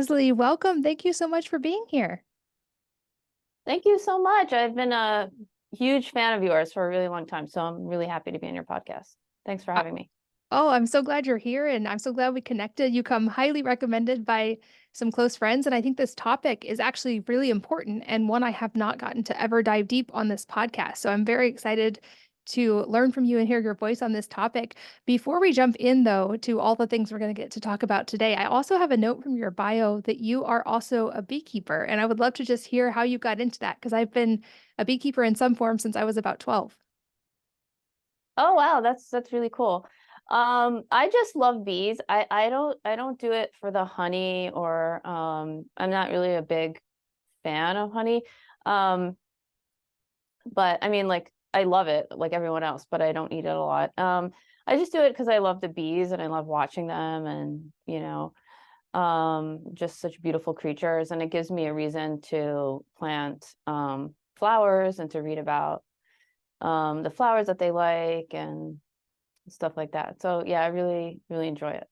Nazlie, welcome. Thank you so much for being here. Thank you so much. I've been a huge fan of yours for a really long time, so I'm really happy to be on your podcast. Thanks for Uh, having me. Oh, I'm so glad you're here and I'm so glad we connected. You come highly recommended by some close friends. And I think this topic is actually really important and one I have not gotten to ever dive deep on this podcast. So I'm very excited to learn from you and hear your voice on this topic. Before we jump in, though, to all the things we're going to get to talk about today, I also have a note from your bio that you are also a beekeeper. And I would love to just hear how you got into that because I've been a beekeeper in some form since I was about 12. Oh wow, that's really cool. I just love bees. I don't do it for the honey or I'm not really a big fan of honey. Um, but I mean like I love it like everyone else, but I don't eat it a lot. I just do it because I love the bees and I love watching them and just such beautiful creatures, and it gives me a reason to plant flowers and to read about the flowers that they like and stuff like that. So yeah, I really, really enjoy it.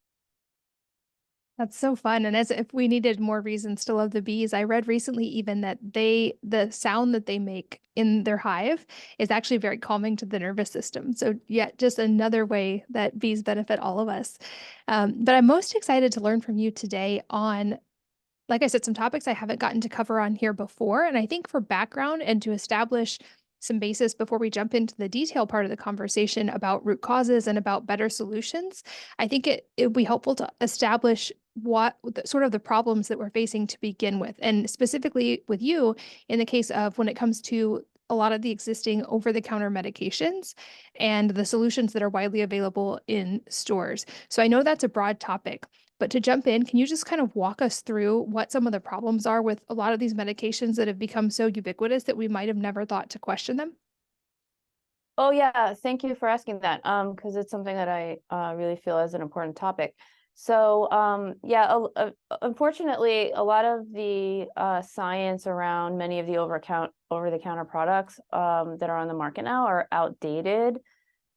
That's so fun. And as if we needed more reasons to love the bees, I read recently even that the sound that they make in their hive is actually very calming to the nervous system. So, yeah, just another way that bees benefit all of us. But I'm most excited to learn from you today on, like I said, some topics I haven't gotten to cover on here before. And I think for background and to establish some basis before we jump into the detail part of the conversation about root causes and about better solutions, I think it would be helpful to establish what sort of the problems that we're facing to begin with. And specifically with you, in the case of when it comes to a lot of the existing over-the-counter medications and the solutions that are widely available in stores. So I know that's a broad topic, but to jump in, can you just kind of walk us through what some of the problems are with a lot of these medications that have become so ubiquitous that we might have never thought to question them? Oh yeah, thank you for asking that. Because it's something that I really feel is an important topic. So yeah, unfortunately, a lot of the science around many of the over-the-counter products that are on the market now are outdated.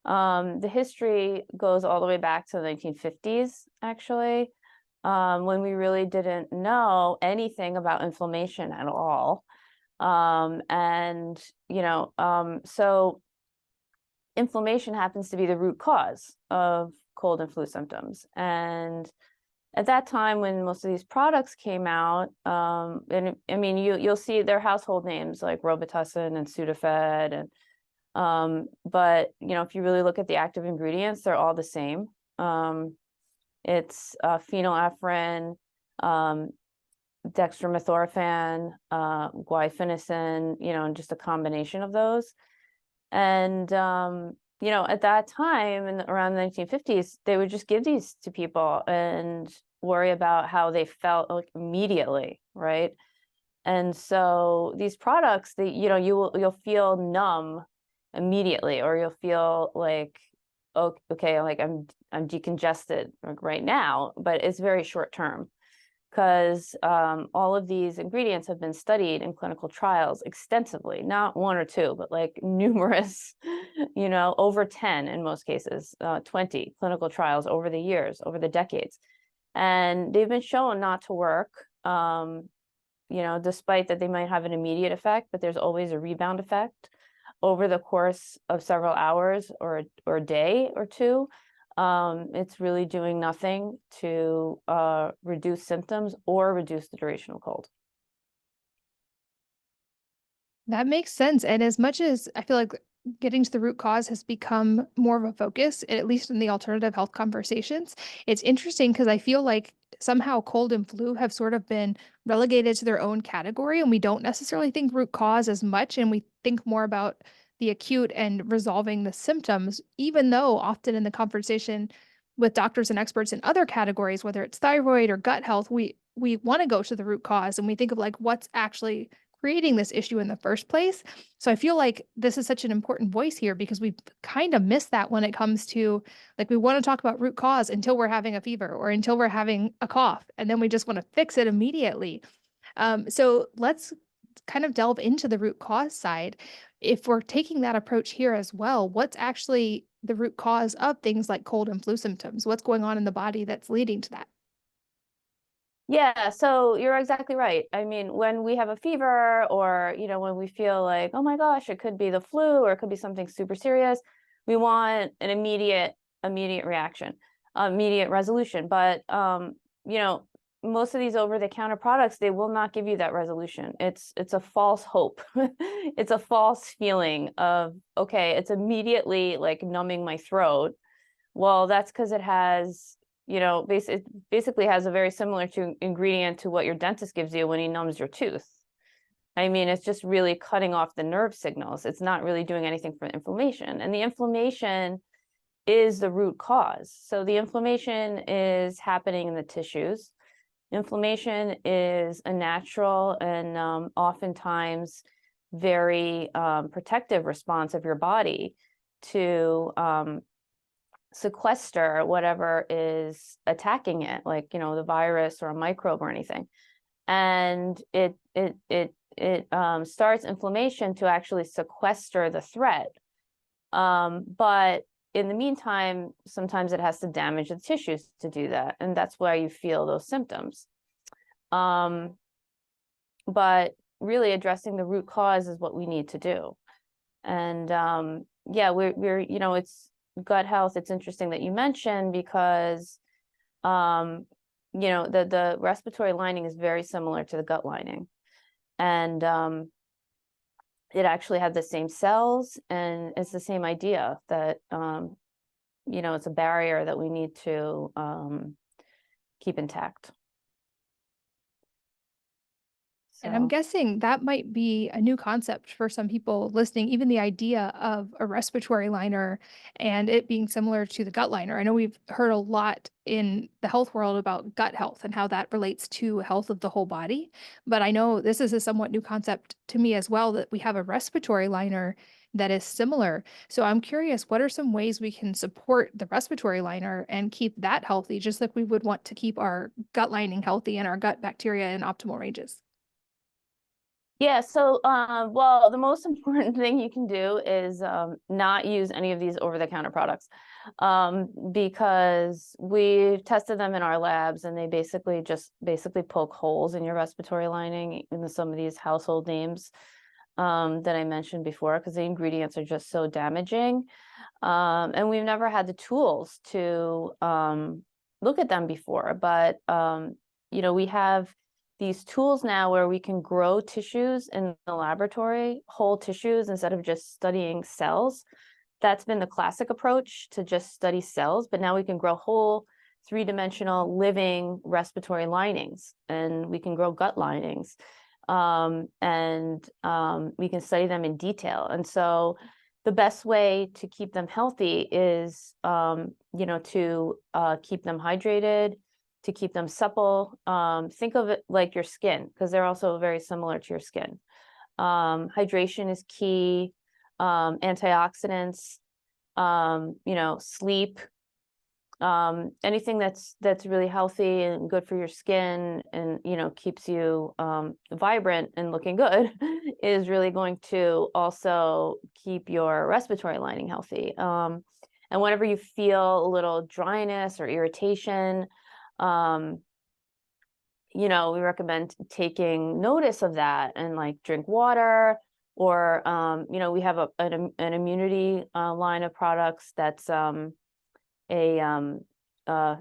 The history goes all the way back to the 1950s, actually, when we really didn't know anything about inflammation at all. And so inflammation happens to be the root cause of cold and flu symptoms. And at that time, when most of these products came out, and I mean, you'll see their household names like Robitussin and Sudafed, and but if you really look at the active ingredients, they're all the same. It's phenylephrine, um, dextromethorphan, guaifenesin, and just a combination of those. And at that time, around the 1950s, they would just give these to people and worry about how they felt like immediately, right? And so these products, you'll feel numb immediately, or you'll feel like, oh, okay, like I'm decongested like right now, but it's very short term because all of these ingredients have been studied in clinical trials extensively, not one or two, but like numerous, over 10 in most cases, 20 clinical trials over the years, over the decades. And they've been shown not to work, despite that they might have an immediate effect, but there's always a rebound effect over the course of several hours or a day or two. It's really doing nothing to reduce symptoms or reduce the duration of cold. That makes sense. And as much as I feel like getting to the root cause has become more of a focus, at least in the alternative health conversations, it's interesting because I feel like somehow cold and flu have sort of been relegated to their own category, and we don't necessarily think root cause as much, and we think more about the acute and resolving the symptoms, even though often in the conversation with doctors and experts in other categories, whether it's thyroid or gut health, we want to go to the root cause and we think of like what's actually creating this issue in the first place. So I feel like this is such an important voice here because we kind of miss that when it comes to like we want to talk about root cause until we're having a fever or until we're having a cough, and then we just want to fix it immediately. So let's kind of delve into the root cause side. If we're taking that approach here as well, what's actually the root cause of things like cold and flu symptoms? What's going on in the body that's leading to that? Yeah, so you're exactly right. I mean, when we have a fever or, when we feel like, oh my gosh, it could be the flu or it could be something super serious, we want an immediate reaction, immediate resolution. But you know, most of these over-the-counter products, they will not give you that resolution. It's a false hope. It's a false feeling of, okay, it's immediately like numbing my throat. Well, that's because it has, it basically has a very similar to ingredient to what your dentist gives you when he numbs your tooth. I mean, it's just really cutting off the nerve signals. It's not really doing anything for inflammation. And the inflammation is the root cause. So the inflammation is happening in the tissues. Inflammation is a natural and oftentimes very protective response of your body to sequester whatever is attacking it, like, the virus or a microbe or anything. And it starts inflammation to actually sequester the threat. But in the meantime, sometimes it has to damage the tissues to do that. And that's why you feel those symptoms. But really addressing the root cause is what we need to do. And yeah, we're it's gut health. It's interesting that you mentioned because the respiratory lining is very similar to the gut lining. And it actually had the same cells, and it's the same idea that it's a barrier that we need to keep intact. And I'm So guessing that might be a new concept for some people listening, even the idea of a respiratory liner and it being similar to the gut liner. I know we've heard a lot in the health world about gut health and how that relates to health of the whole body. But I know this is a somewhat new concept to me as well, that we have a respiratory liner that is similar. So I'm curious, what are some ways we can support the respiratory liner and keep that healthy, just like we would want to keep our gut lining healthy and our gut bacteria in optimal ranges? yeah, so well, the most important thing you can do is not use any of these over-the-counter products, because we've tested them in our labs and they basically poke holes in your respiratory lining in some of these household names that I mentioned before, because the ingredients are just so damaging. And we've never had the tools to look at them before, but we have these tools now where we can grow tissues in the laboratory, whole tissues, instead of just studying cells. That's been the classic approach, to just study cells, but now we can grow whole three-dimensional living respiratory linings, and we can grow gut linings, and we can study them in detail. And so the best way to keep them healthy is to keep them hydrated, to keep them supple. Think of it like your skin, because they're also very similar to your skin. Hydration is key. Antioxidants, sleep, anything that's really healthy and good for your skin and keeps you vibrant and looking good is really going to also keep your respiratory lining healthy. And whenever you feel a little dryness or irritation, we recommend taking notice of that and like drink water, or we have an immunity line of products that's a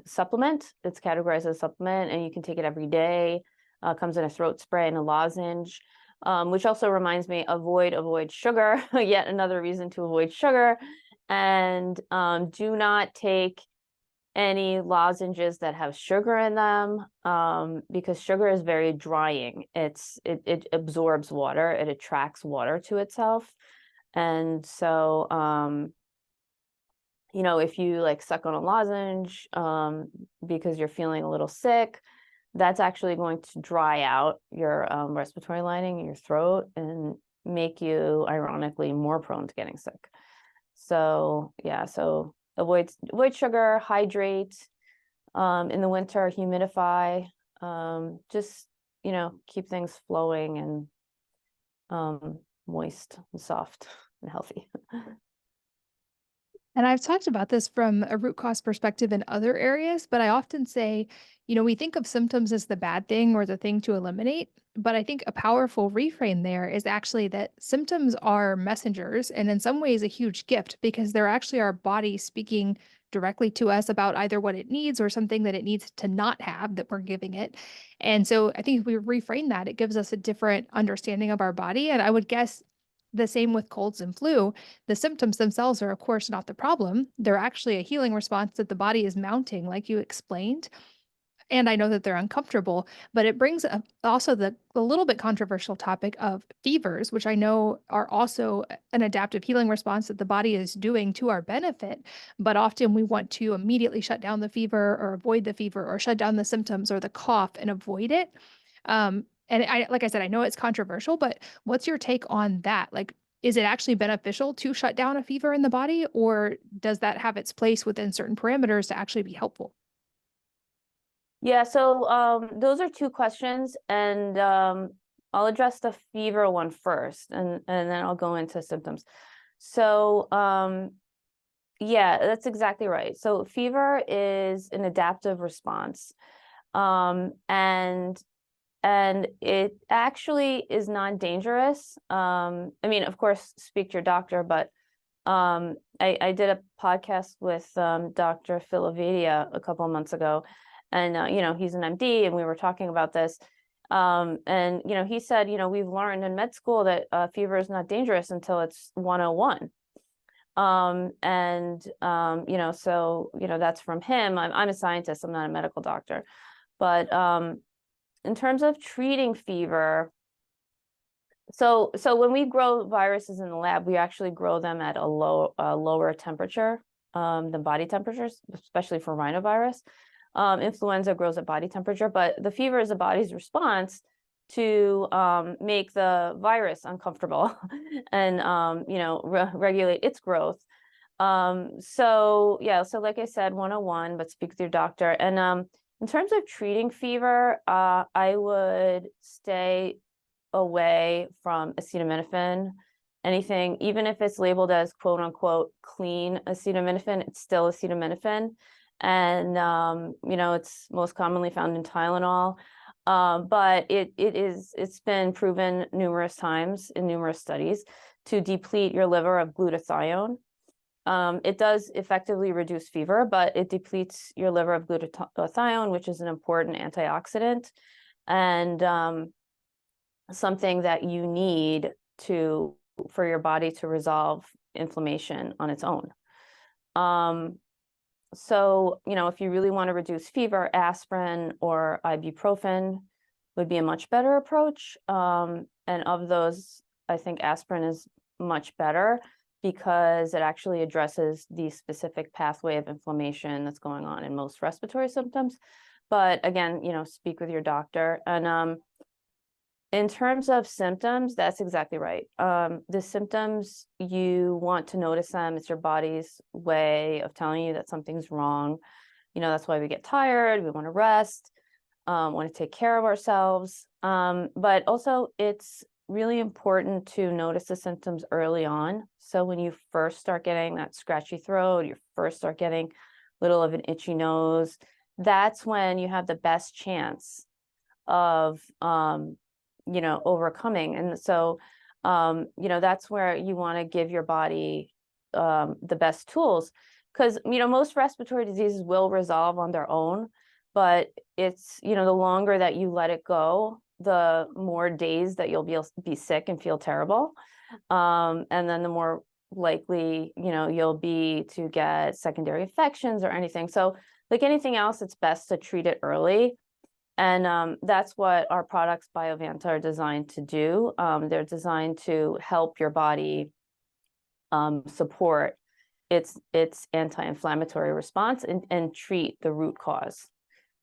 supplement. It's categorized as a supplement, and you can take it every day. Comes in a throat spray and a lozenge, which also reminds me, avoid sugar. Yet another reason to avoid sugar. And do not take any lozenges that have sugar in them, because sugar is very drying. It absorbs water, it attracts water to itself. And so if you like suck on a lozenge because you're feeling a little sick, that's actually going to dry out your respiratory lining in your throat and make you ironically more prone to getting sick. So yeah, so avoid sugar, hydrate, in the winter, humidify, just keep things flowing and moist and soft and healthy. And I've talked about this from a root cause perspective in other areas, but I often say, we think of symptoms as the bad thing or the thing to eliminate. But I think a powerful reframe there is actually that symptoms are messengers and in some ways a huge gift because they're actually our body speaking directly to us about either what it needs or something that it needs to not have that we're giving it. And so I think if we reframe that, it gives us a different understanding of our body. And I would guess the same with colds and flu. The symptoms themselves are, of course, not the problem. They're actually a healing response that the body is mounting, like you explained. And I know that they're uncomfortable, but it brings up also the little bit controversial topic of fevers, which I know are also an adaptive healing response that the body is doing to our benefit. But often we want to immediately shut down the fever or avoid the fever or shut down the symptoms or the cough and avoid it. And like I said, I know it's controversial, but what's your take on that? Like, is it actually beneficial to shut down a fever in the body, or does that have its place within certain parameters to actually be helpful? Yeah, so those are two questions, and I'll address the fever one first, and then I'll go into symptoms. So yeah, that's exactly right. So fever is an adaptive response, and it actually is non-dangerous. I mean, of course, speak to your doctor, but I did a podcast with Dr. Filovadia a couple of months ago, and he's an MD, and we were talking about this. And he said, we've learned in med school that fever is not dangerous until it's 101. So that's from him. I'm a scientist, I'm not a medical doctor, but in terms of treating fever, so when we grow viruses in the lab, we actually grow them at a lower temperature than body temperatures, especially for rhinovirus. Influenza grows at body temperature, but the fever is the body's response to make the virus uncomfortable and regulate its growth. So like I said, 101, but speak with your doctor. And in terms of treating fever, I would stay away from acetaminophen. Anything, even if it's labeled as quote unquote clean acetaminophen, it's still acetaminophen. And it's most commonly found in Tylenol. But it's been proven numerous times in numerous studies to deplete your liver of glutathione. It does effectively reduce fever, but it depletes your liver of glutathione, which is an important antioxidant and something that you need for your body to resolve inflammation on its own. So if you really want to reduce fever, aspirin or ibuprofen would be a much better approach. And of those, I think aspirin is much better because it actually addresses the specific pathway of inflammation that's going on in most respiratory symptoms. But again, speak with your doctor. And in terms of symptoms, that's exactly right. The symptoms, you want to notice them. It's your body's way of telling you that something's wrong. That's why we get tired. We want to rest, want to take care of ourselves. But also, it's really important to notice the symptoms early on. So when you first start getting that scratchy throat, you first start getting a little of an itchy nose, that's when you have the best chance of overcoming. And so that's where you want to give your body the best tools, because most respiratory diseases will resolve on their own, but it's the longer that you let it go, the more days that you'll be sick and feel terrible, and then the more likely you'll be to get secondary infections or anything. So like anything else, it's best to treat it early. And that's what our products Biovanta are designed to do. They're designed to help your body support its anti-inflammatory response and treat the root cause.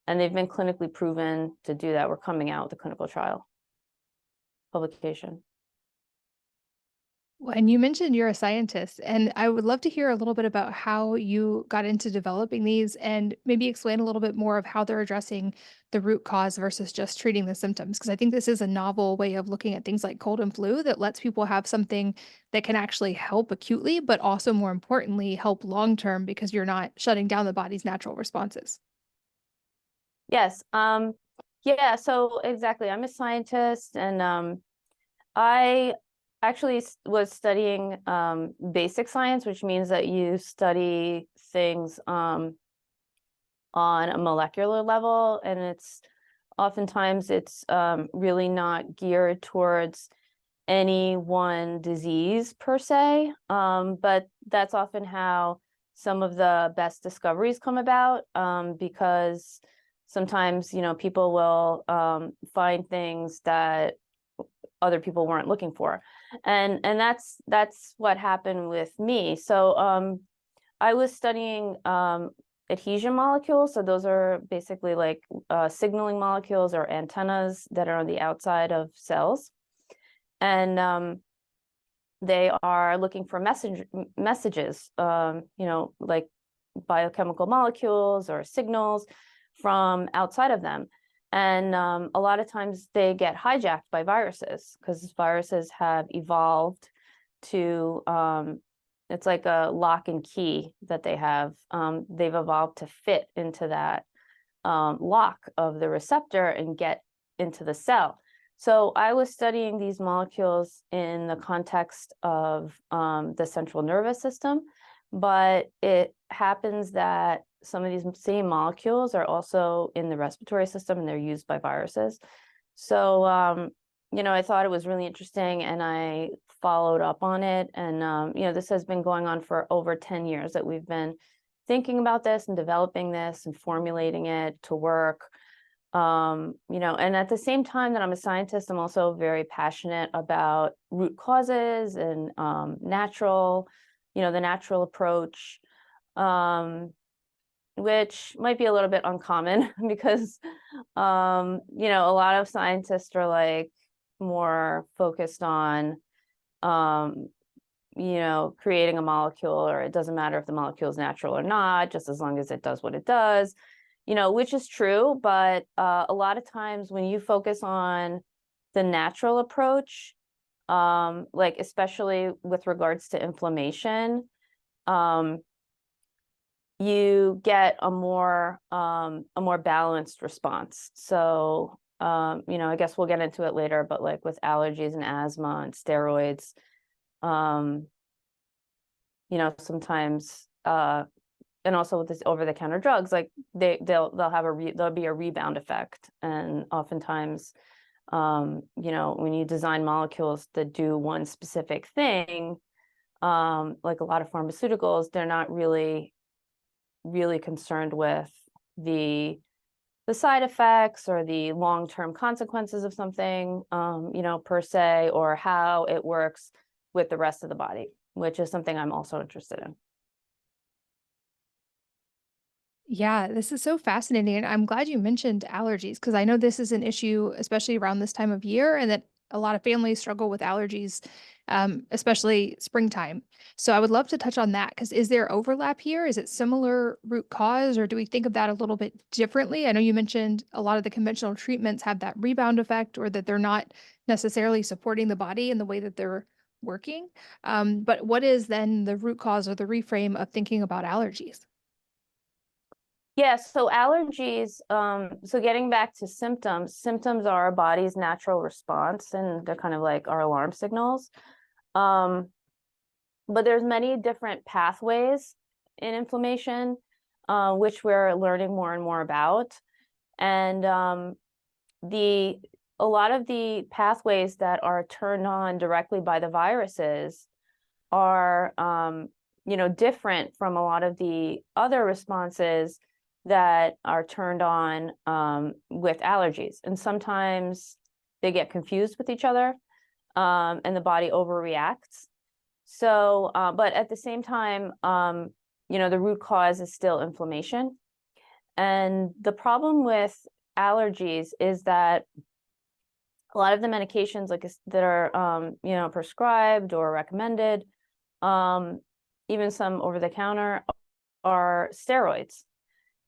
And they've been clinically proven to do that. We're coming out with a clinical trial publication. Well, and you mentioned you're a scientist, and I would love to hear a little bit about how you got into developing these and maybe explain a little bit more of how they're addressing the root cause versus just treating the symptoms. Because I think this is a novel way of looking at things like cold and flu that lets people have something that can actually help acutely, but also more importantly, help long term because you're not shutting down the body's natural responses. Yes. Yeah, so exactly. I'm a scientist, and I actually was studying basic science, which means that you study things on a molecular level, and oftentimes it's really not geared towards any one disease per se, but that's often how some of the best discoveries come about, because sometimes, people will find things that other people weren't looking for, and that's what happened with me. So I was studying adhesion molecules. So those are basically like signaling molecules or antennas that are on the outside of cells. And they are looking for messages, like biochemical molecules or signals from outside of them. And a lot of times they get hijacked by viruses, because viruses have evolved to, it's like a lock and key that they have. They've evolved to fit into that lock of the receptor and get into the cell. So I was studying these molecules in the context of the central nervous system, but it happens that some of these same molecules are also in the respiratory system, and they're used by viruses. So, I thought it was really interesting, and I followed up on it. And, this has been going on for over 10 years that we've been thinking about this and developing this and formulating it to work. And at the same time that I'm a scientist, I'm also very passionate about root causes and the natural approach, which might be a little bit uncommon because, a lot of scientists are like more focused on, creating a molecule, or it doesn't matter if the molecule is natural or not, just as long as it does what it does. Which is true, but a lot of times when you focus on the natural approach, like especially with regards to inflammation, you get a more balanced response. So, I guess we'll get into it later, but like with allergies and asthma and steroids, sometimes and also with this over-the-counter drugs, like there'll be a rebound effect. And oftentimes, when you design molecules that do one specific thing, like a lot of pharmaceuticals, they're not really concerned with the side effects or the long-term consequences of something, per se, or how it works with the rest of the body, which is something I'm also interested in. Yeah, this is so fascinating. And I'm glad you mentioned allergies because I know this is an issue, especially around this time of year, and that a lot of families struggle with allergies, especially springtime. So I would love to touch on that because is there overlap here? Is it similar root cause, or do we think of that a little bit differently? I know you mentioned a lot of the conventional treatments have that rebound effect, or that they're not necessarily supporting the body in the way that they're working. But what is then the root cause or the reframe of thinking about allergies? Yeah, so allergies, so getting back to symptoms are our body's natural response, and they're kind of like our alarm signals. But there's many different pathways in inflammation, which we're learning more and more about. And a lot of the pathways that are turned on directly by the viruses are, different from a lot of the other responses that are turned on with allergies. And sometimes they get confused with each other, and the body overreacts. So, but at the same time, the root cause is still inflammation. And the problem with allergies is that a lot of the medications that are prescribed or recommended, even some over the counter, are steroids.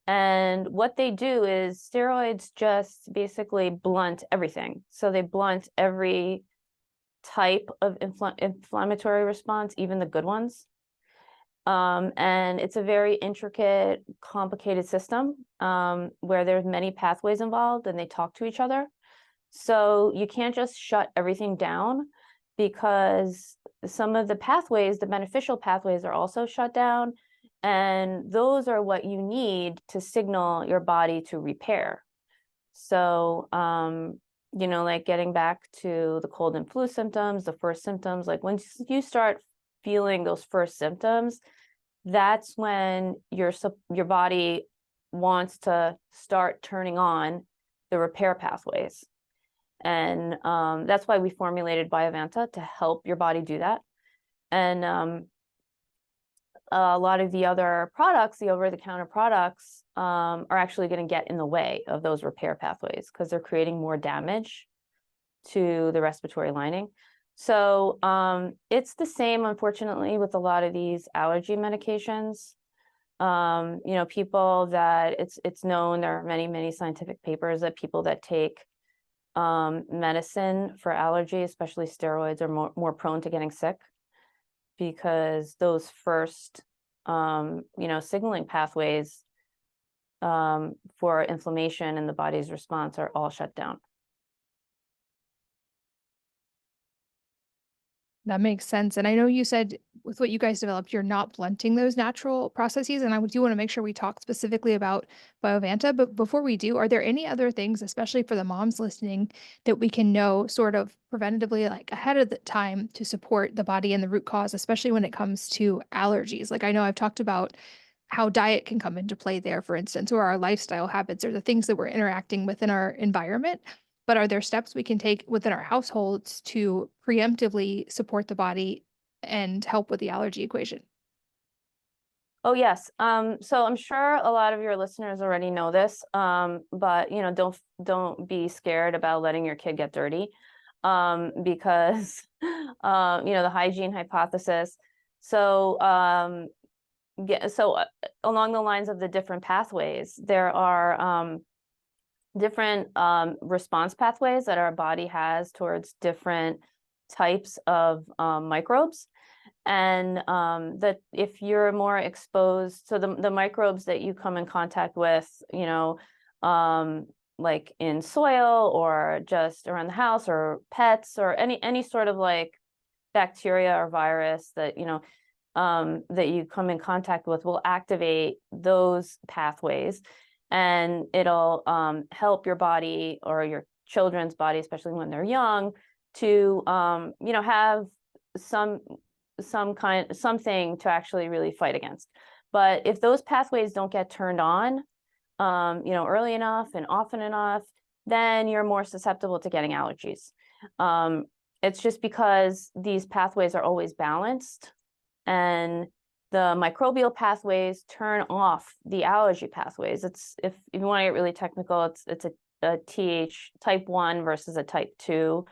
And what they do is steroids just basically blunt everything. So they blunt every type of inflammatory response, even the good ones. And it's a very intricate, complicated system where there's many pathways involved and they talk to each other. So you can't just shut everything down, because some of the pathways, the beneficial pathways, are also shut down. And those are what you need to signal your body to repair. So, like getting back to the cold and flu symptoms, the first symptoms, like once you start feeling those first symptoms, that's when your body wants to start turning on the repair pathways. And that's why we formulated Biovanta, to help your body do that. And a lot of the other products, the over-the-counter products, are actually going to get in the way of those repair pathways, because they're creating more damage to the respiratory lining. So it's the same, unfortunately, with a lot of these allergy medications. People that it's known, there are many scientific papers that people that take medicine for allergy, especially steroids, are more prone to getting sick, because those first signaling pathways for inflammation and the body's response are all shut down. That makes sense. And I know you said with what you guys developed, you're not blunting those natural processes. And I do want to make sure we talk specifically about Biovanta. But before we do, are there any other things, especially for the moms listening, that we can know sort of preventatively, like ahead of the time, to support the body and the root cause, especially when it comes to allergies? Like I know I've talked about how diet can come into play there, for instance, or our lifestyle habits, or the things that we're interacting with in our environment. But are there steps we can take within our households to preemptively support the body and help with the allergy equation? Oh, yes. So I'm sure a lot of your listeners already know this, but don't be scared about letting your kid get dirty, because the hygiene hypothesis. So along the lines of the different pathways, there are different response pathways that our body has towards different types of microbes. And that if you're more exposed, so the microbes that you come in contact with, like in soil or just around the house or pets or any sort of like bacteria or virus that that you come in contact with, will activate those pathways, and it'll help your body or your children's body, especially when they're young, to have something to actually really fight against. But if those pathways don't get turned on early enough and often enough, then you're more susceptible to getting allergies. It's just because these pathways are always balanced, and the microbial pathways turn off the allergy pathways. It's, if you want to get really technical, it's a TH type 1 versus a type 2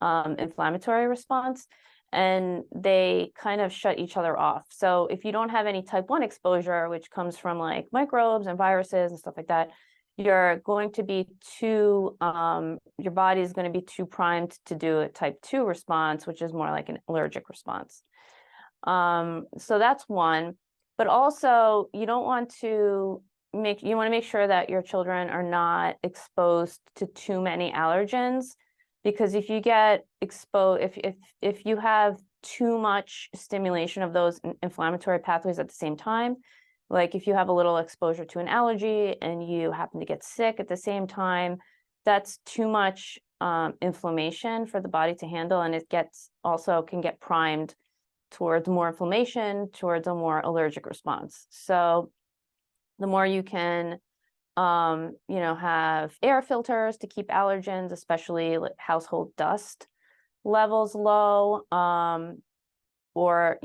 inflammatory response, and they kind of shut each other off. So if you don't have any type 1 exposure, which comes from like microbes and viruses and stuff like that, you're going to be too, your body is going to be too primed to do a type 2 response, which is more like an allergic response. So that's one. But also, you want to make sure that your children are not exposed to too many allergens, because if you get exposed, if you have too much stimulation of those inflammatory pathways at the same time, like if you have a little exposure to an allergy and you happen to get sick at the same time, that's too much inflammation for the body to handle, and it can get primed towards more inflammation, towards a more allergic response. So the more you can have air filters to keep allergens, especially like household dust levels low, or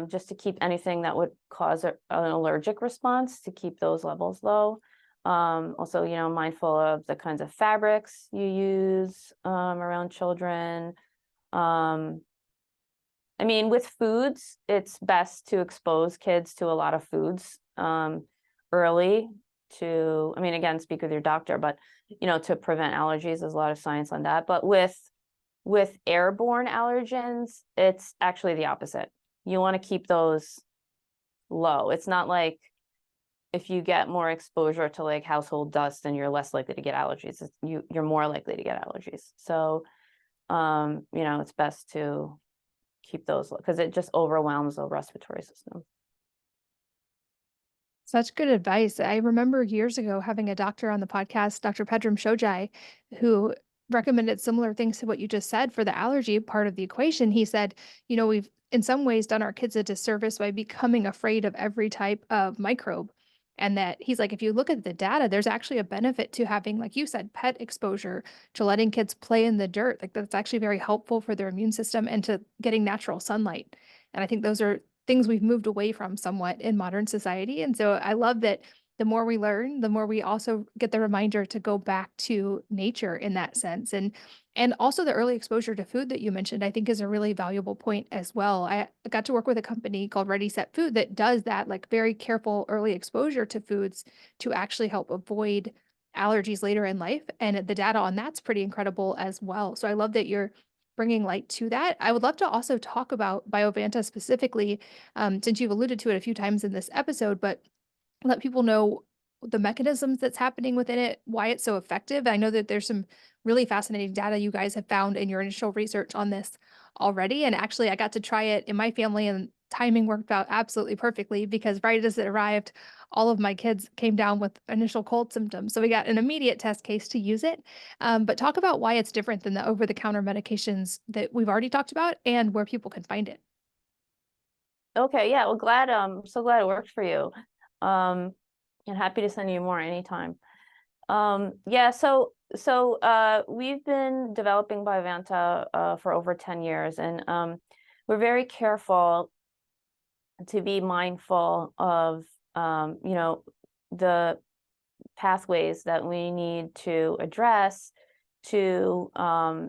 just to keep anything that would cause an allergic response, to keep those levels low. Also, mindful of the kinds of fabrics you use around children. I mean, with foods, it's best to expose kids to a lot of foods early to, I mean, again, speak with your doctor, but, to prevent allergies. There's a lot of science on that. But with airborne allergens, it's actually the opposite. You want to keep those low. It's not like if you get more exposure to like household dust, then you're less likely to get allergies. You're more likely to get allergies. So, it's best to keep those because it just overwhelms the respiratory system. Such good advice. I remember years ago having a doctor on the podcast, Dr. Pedram Shojai, who recommended similar things to what you just said for the allergy part of the equation. He said, we've in some ways done our kids a disservice by becoming afraid of every type of microbe. And that he's like, if you look at the data, there's actually a benefit to having, like you said, pet exposure, to letting kids play in the dirt. Like that's actually very helpful for their immune system and to getting natural sunlight. And I think those are things we've moved away from somewhat in modern society. And so I love that the more we learn, the more we also get the reminder to go back to nature in that sense. And also the early exposure to food that you mentioned, I think is a really valuable point as well. I got to work with a company called Ready Set Food that does that, like very careful early exposure to foods to actually help avoid allergies later in life. And the data on that's pretty incredible as well. So I love that you're bringing light to that. I would love to also talk about Biovanta specifically, since you've alluded to it a few times in this episode, but let people know the mechanisms that's happening within it, why it's so effective. I know that there's some really fascinating data you guys have found in your initial research on this already. And actually, I got to try it in my family, and timing worked out absolutely perfectly because right as it arrived, all of my kids came down with initial cold symptoms. So we got an immediate test case to use it. But talk about why it's different than the over-the-counter medications that we've already talked about and where people can find it. Okay, yeah, well, so glad it worked for you. And happy to send you more anytime. Yeah, so we've been developing Biovanta for over 10 years, and we're very careful to be mindful of the pathways that we need to address to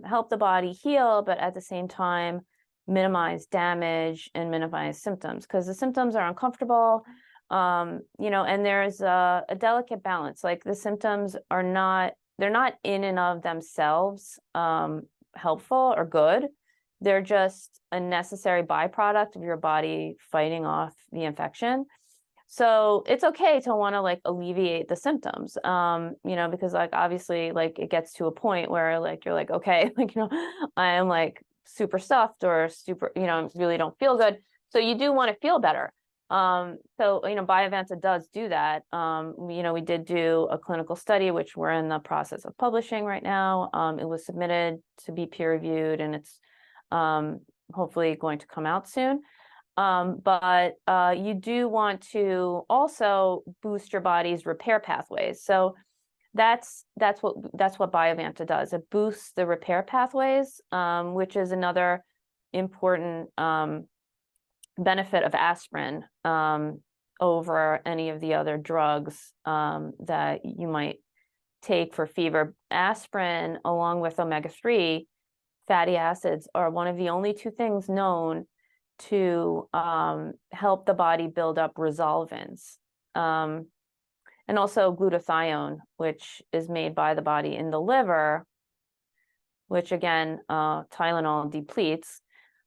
help the body heal, but at the same time minimize damage and minimize symptoms, because the symptoms are uncomfortable. And there's a delicate balance. Like the symptoms they're not in and of themselves helpful or good. They're just a necessary byproduct of your body fighting off the infection. So it's okay to want to like alleviate the symptoms, because like obviously like it gets to a point where like you're like, okay, like, I am like super stuffed or super, really don't feel good. So you do want to feel better. So, Biovanta does do that. We did do a clinical study, which we're in the process of publishing right now. It was submitted to be peer reviewed, and it's hopefully going to come out soon. But you do want to also boost your body's repair pathways. So that's what Biovanta does. It boosts the repair pathways, which is another important benefit of aspirin over any of the other drugs that you might take for fever. Aspirin, along with omega-3 fatty acids, are one of the only two things known to help the body build up resolvins. And also glutathione, which is made by the body in the liver, which again, Tylenol depletes.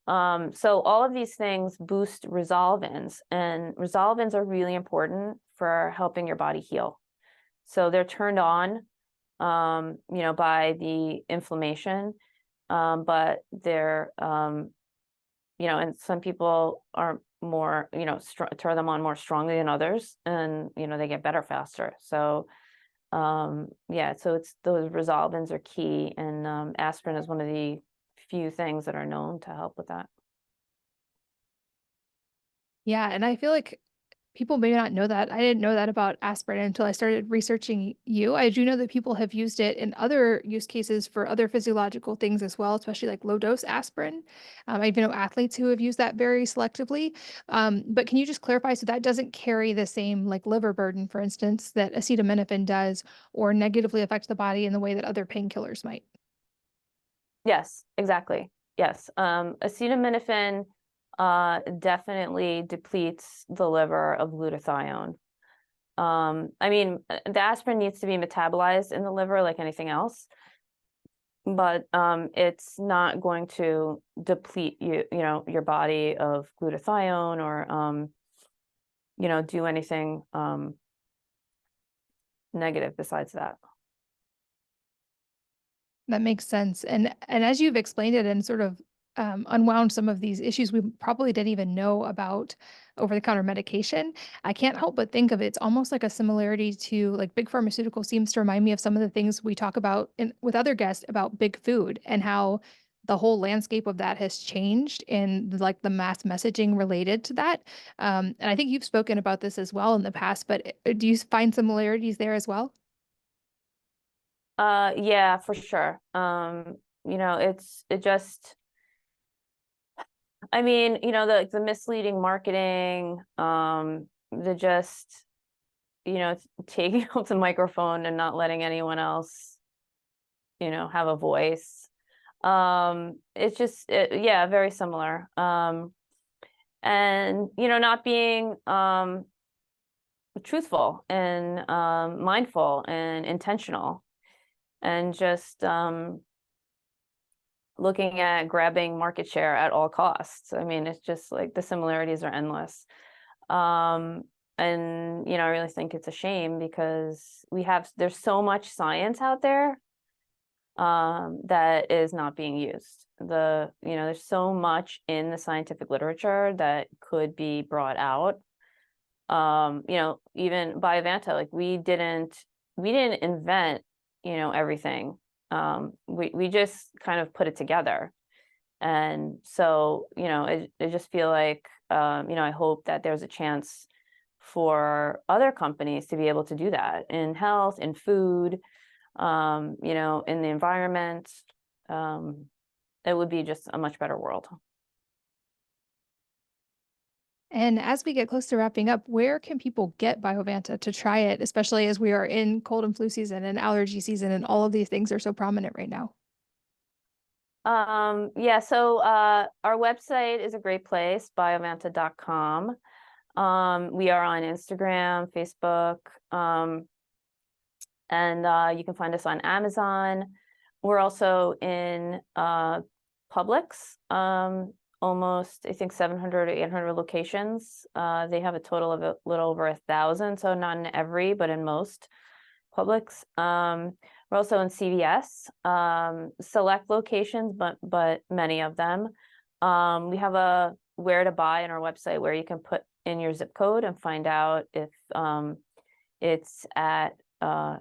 So all of these things boost resolvins, and resolvins are really important for helping your body heal. So they're turned on, by the inflammation, but they're, and some people are more, turn them on more strongly than others, and, they get better faster. So, yeah, so those resolvins are key, and aspirin is one of the few things that are known to help with that. Yeah, and I feel like people may not know that. I didn't know that about aspirin until I started researching you. I do know that people have used it in other use cases for other physiological things as well, especially like low dose aspirin. I even know athletes who have used that very selectively. But can you just clarify, so that doesn't carry the same like liver burden, for instance, that acetaminophen does, or negatively affect the body in the way that other painkillers might? Yes, exactly. Yes. Acetaminophen definitely depletes the liver of glutathione. I mean, the aspirin needs to be metabolized in the liver like anything else, but it's not going to deplete your body of glutathione or do anything negative besides that. That makes sense. And as you've explained it and sort of unwound some of these issues we probably didn't even know about over-the-counter medication, I can't help but think of it. It's almost like a similarity to like big pharmaceutical seems to remind me of some of the things we talk about with other guests about big food and how the whole landscape of that has changed and like the mass messaging related to that. And I think you've spoken about this as well in the past, but do you find similarities there as well? Yeah, for sure. It just, I mean, the misleading marketing, the just, taking out the microphone and not letting anyone else, have a voice. It's just, yeah, very similar. And, not being truthful and mindful and intentional, and just looking at grabbing market share at all costs. I mean, it's just like the similarities are endless. Um, and I really think it's a shame because there's so much science out there that is not being used. There's so much in the scientific literature that could be brought out. Even Biovanta, like we didn't invent, everything. We just kind of put it together. And so, I just feel like, I hope that there's a chance for other companies to be able to do that in health, in food, in the environment. It would be just a much better world. And as we get close to wrapping up, where can people get Biovanta to try it, especially as we are in cold and flu season and allergy season, and all of these things are so prominent right now? Yeah, so our website is a great place, biovanta.com. We are on Instagram, Facebook, and you can find us on Amazon. We're also in Publix, almost, I think, 700 or 800 locations. They have a total of a little over 1,000, so not in every, but in most Publix. We're also in CVS, select locations, but many of them. We have a where to buy on our website where you can put in your zip code and find out if it's at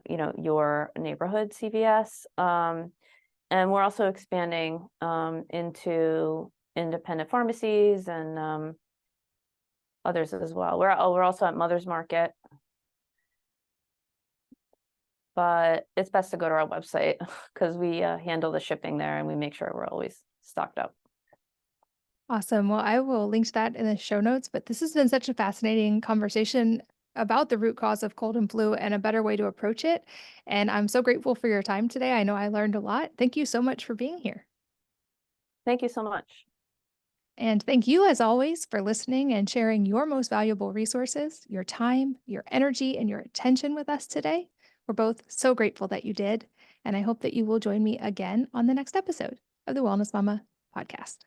your neighborhood CVS. And we're also expanding into independent pharmacies and others as well. We're also at Mother's Market, but it's best to go to our website because we handle the shipping there and we make sure we're always stocked up. Awesome. Well, I will link to that in the show notes, but this has been such a fascinating conversation about the root cause of cold and flu and a better way to approach it. And I'm so grateful for your time today. I know I learned a lot. Thank you so much for being here. Thank you so much. And thank you, as always, for listening and sharing your most valuable resources, your time, your energy, and your attention with us today. We're both so grateful that you did. And I hope that you will join me again on the next episode of the Wellness Mama podcast.